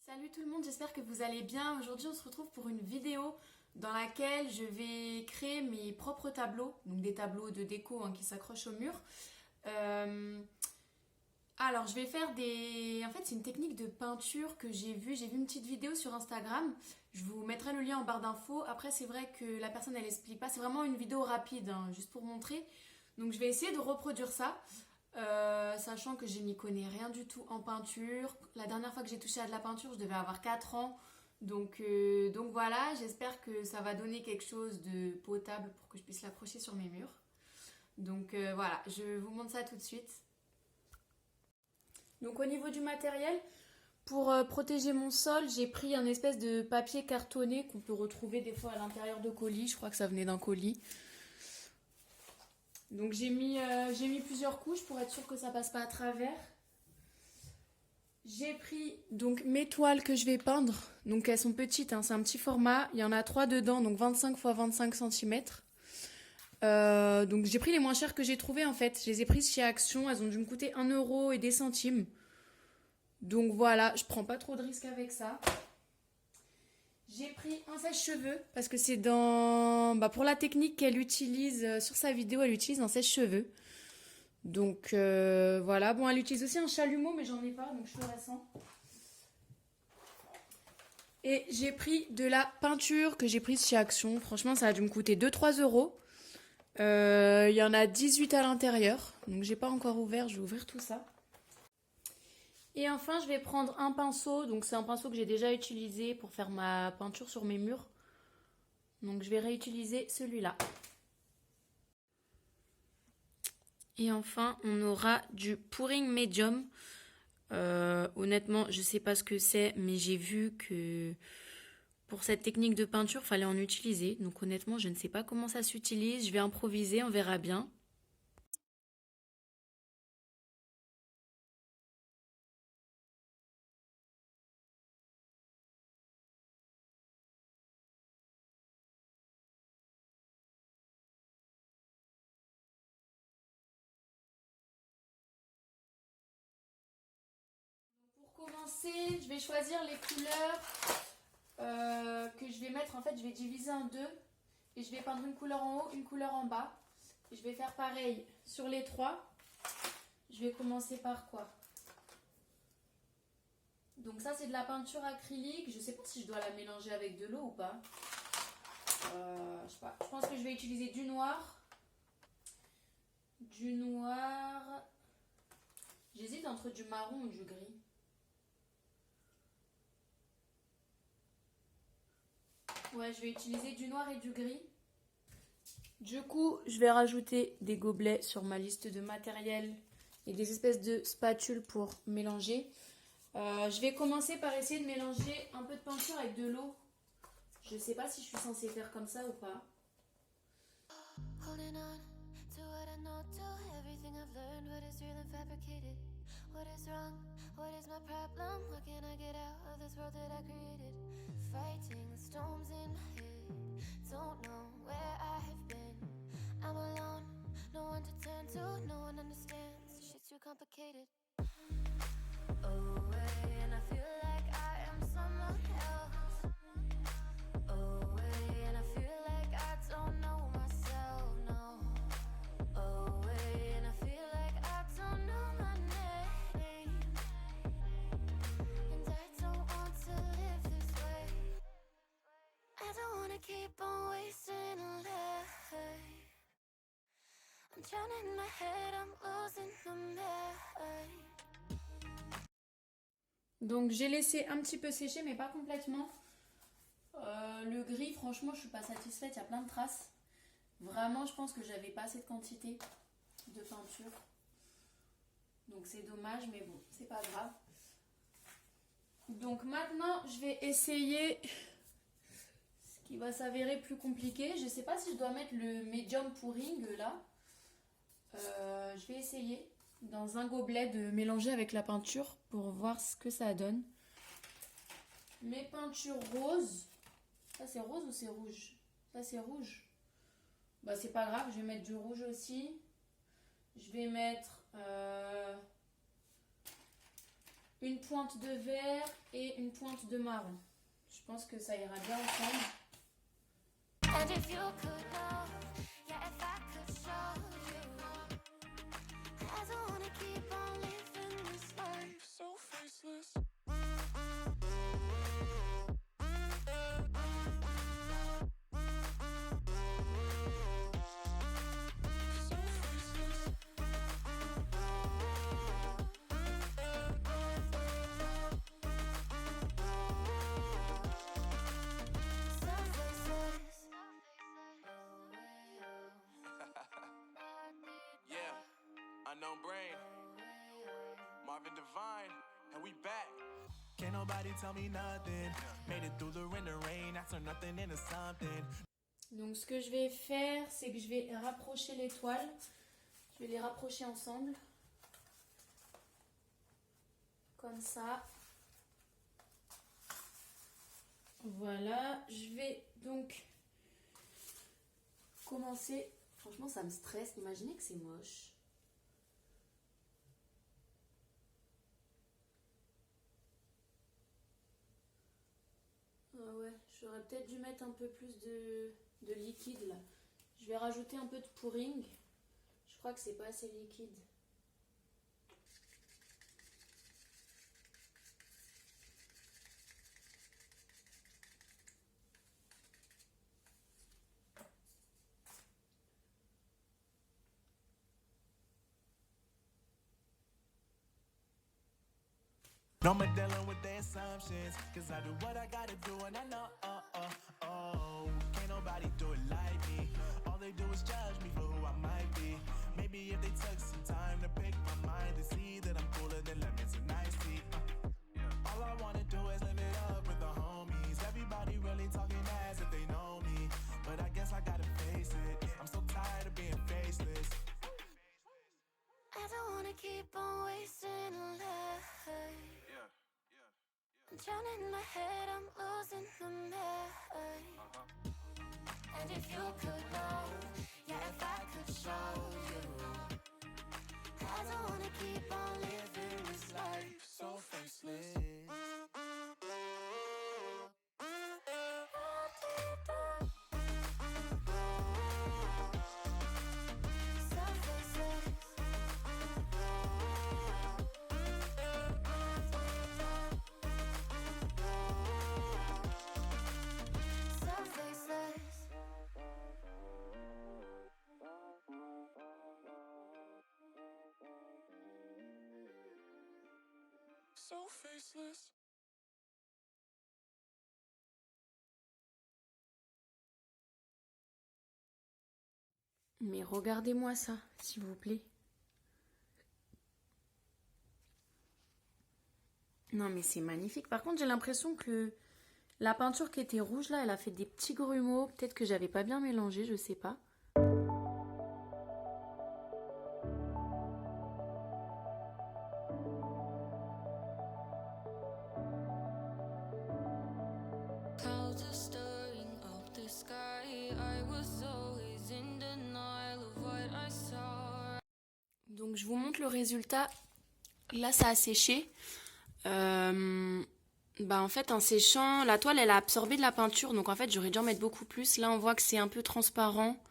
Salut tout le monde, j'espère que vous allez bien. Aujourd'hui on se retrouve pour une vidéo dans laquelle je vais créer mes propres tableaux, donc des tableaux de déco qui s'accrochent au mur. Euh, alors je vais faire des... En fait c'est une technique de peinture que j'ai vu une petite vidéo sur Instagram. Je vous mettrai le lien en barre d'infos. Après c'est vrai que la personne elle explique pas, c'est vraiment une vidéo rapide, juste pour montrer. Donc je vais essayer de reproduire ça. Sachant que je n'y connais rien du tout en peinture. La dernière fois que j'ai touché à de la peinture, je devais avoir 4 ans. Donc voilà, j'espère que ça va donner quelque chose de potable pour que je puisse l'accrocher sur mes murs. Voilà, je vous montre ça tout de suite. Donc au niveau du matériel, pour protéger mon sol, j'ai pris un espèce de papier cartonné qu'on peut retrouver des fois à l'intérieur de colis. Je crois que ça venait d'un colis. Donc j'ai mis plusieurs couches pour être sûr que ça passe pas à travers. J'ai pris donc mes toiles que je vais peindre. Donc elles sont petites, c'est un petit format. Il y en a 3 dedans, donc 25 x 25 cm. Donc j'ai pris les moins chères que j'ai trouvées en fait. Je les ai prises chez Action, elles ont dû me coûter 1 euro et des centimes. Donc voilà, je prends pas trop de risques avec ça. J'ai pris un sèche-cheveux parce que c'est pour la technique qu'elle utilise sur sa vidéo, elle utilise un sèche-cheveux. Donc voilà, bon elle utilise aussi un chalumeau mais j'en ai pas donc je ferai sans. Et j'ai pris de la peinture que j'ai prise chez Action, franchement ça a dû me coûter 2-3 euros. Il y en a 18 à l'intérieur, donc j'ai pas encore ouvert, je vais ouvrir tout ça. Et enfin je vais prendre un pinceau, donc c'est un pinceau que j'ai déjà utilisé pour faire ma peinture sur mes murs. Donc je vais réutiliser celui-là. Et enfin, on aura du pouring medium. Honnêtement, je sais pas ce que c'est, mais j'ai vu que pour cette technique de peinture, fallait en utiliser. Donc honnêtement, je ne sais pas comment ça s'utilise. Je vais improviser, on verra bien. Pour commencer, je vais choisir les couleurs que je vais mettre. En fait, je vais diviser en deux et je vais peindre une couleur en haut, une couleur en bas. Et je vais faire pareil sur les trois. Je vais commencer par quoi? Donc ça, c'est de la peinture acrylique. Je sais pas si je dois la mélanger avec de l'eau ou pas. Je sais pas. Je pense que je vais utiliser du noir. Du noir. J'hésite entre du marron ou du gris. Ouais, je vais utiliser du noir et du gris. Du coup, je vais rajouter des gobelets sur ma liste de matériel et des espèces de spatules pour mélanger. Je vais commencer par essayer de mélanger un peu de peinture avec de l'eau. Je sais pas si je suis censée faire comme ça ou pas. Holding on to what I know, to everything I've learned, what is real and fabricated. What is wrong? What is my problem? What can I get out of this world that I created? Fighting storms in my head, don't know where I have been. I'm alone, no one to turn to, no one understands. Shit's too complicated. Away, and I feel like I am someone else. Away, and I feel like I don't know myself, no. Away, and I feel like I don't know my name. And I don't want to live this way. I don't want to keep on wasting a life. I'm drowning in my head, I'm losing the mind. Donc j'ai laissé un petit peu sécher mais pas complètement. Le gris, franchement, je suis pas satisfaite, il y a plein de traces. Vraiment, je pense que j'avais pas assez de quantité de peinture. Donc c'est dommage, mais bon, c'est pas grave. Donc maintenant, je vais essayer ce qui va s'avérer plus compliqué. Je sais pas si je dois mettre le medium pouring là. Je vais essayer dans un gobelet de mélanger avec la peinture pour voir ce que ça donne. Mes peintures roses. Ça c'est rose ou c'est rouge? Ça c'est rouge. Bah c'est pas grave, je vais mettre du rouge aussi. Je vais mettre une pointe de vert et une pointe de marron. Je pense que ça ira bien ensemble. And if you could know, yeah, if I could show you, I don't wanna keep on living this life so faceless. Unknown Brain, Marvin Devine, and we back. Can't nobody tell me nothing. Made it through the wind and rain. I turned nothing into something. Donc ce que je vais faire, c'est que je vais rapprocher les toiles. Je vais les rapprocher ensemble. Comme ça. Voilà. Je vais donc commencer. Franchement, ça me stresse. Imaginez que c'est moche. Ah ouais, j'aurais peut-être dû mettre un peu plus de liquide là. Je vais rajouter un peu de pouring. Je crois que c'est pas assez liquide. No more dealing with their assumptions, cause I do what I gotta do and I know, can't nobody do it like me. All they do is judge me for who I might be. Maybe if they took some time to pick my mind to see that I'm cooler than lemons and iced tea. All I wanna do is live it up with the homies. Everybody really talking as if they know me, but I guess I gotta face it. I'm so tired of being faceless. I don't wanna keep on wasting a life. I'm drowning in my head, I'm losing the mind. And if you could know, yeah, if I could show you, I don't wanna keep on living this life so faceless. So faceless. Mais regardez-moi ça, s'il vous plaît. Non mais c'est magnifique. Par contre, j'ai l'impression que la peinture qui était rouge là, elle a fait des petits grumeaux. Peut-être que j'avais pas bien mélangé, je sais pas. Donc je vous montre le résultat. Là ça a séché. En fait en séchant, la toile elle a absorbé de la peinture. Donc en fait j'aurais dû en mettre beaucoup plus. Là on voit que c'est un peu transparent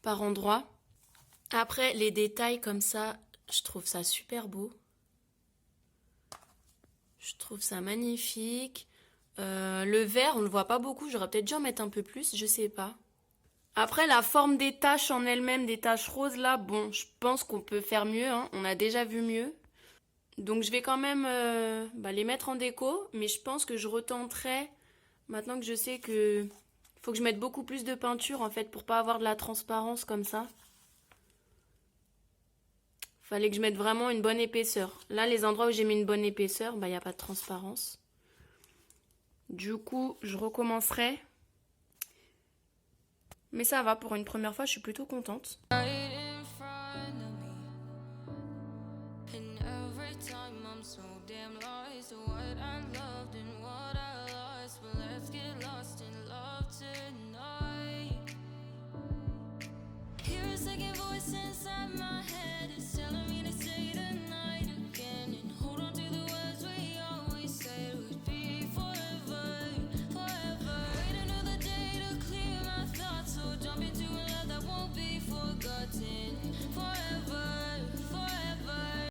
par endroits. Après les détails comme ça, je trouve ça super beau. Je trouve ça magnifique. Le vert on le voit pas beaucoup. J'aurais peut-être dû en mettre un peu plus, je sais pas. Après, la forme des taches en elles-mêmes, des taches roses, là, bon, je pense qu'on peut faire mieux, hein. On a déjà vu mieux. Donc, je vais quand même les mettre en déco, mais je pense que je retenterai, maintenant que je sais que faut que je mette beaucoup plus de peinture, en fait, pour pas avoir de la transparence comme ça. Fallait que je mette vraiment une bonne épaisseur. Là, les endroits où j'ai mis une bonne épaisseur, il n'y a pas de transparence. Du coup, je recommencerai. Mais ça va, pour une première fois, je suis plutôt contente.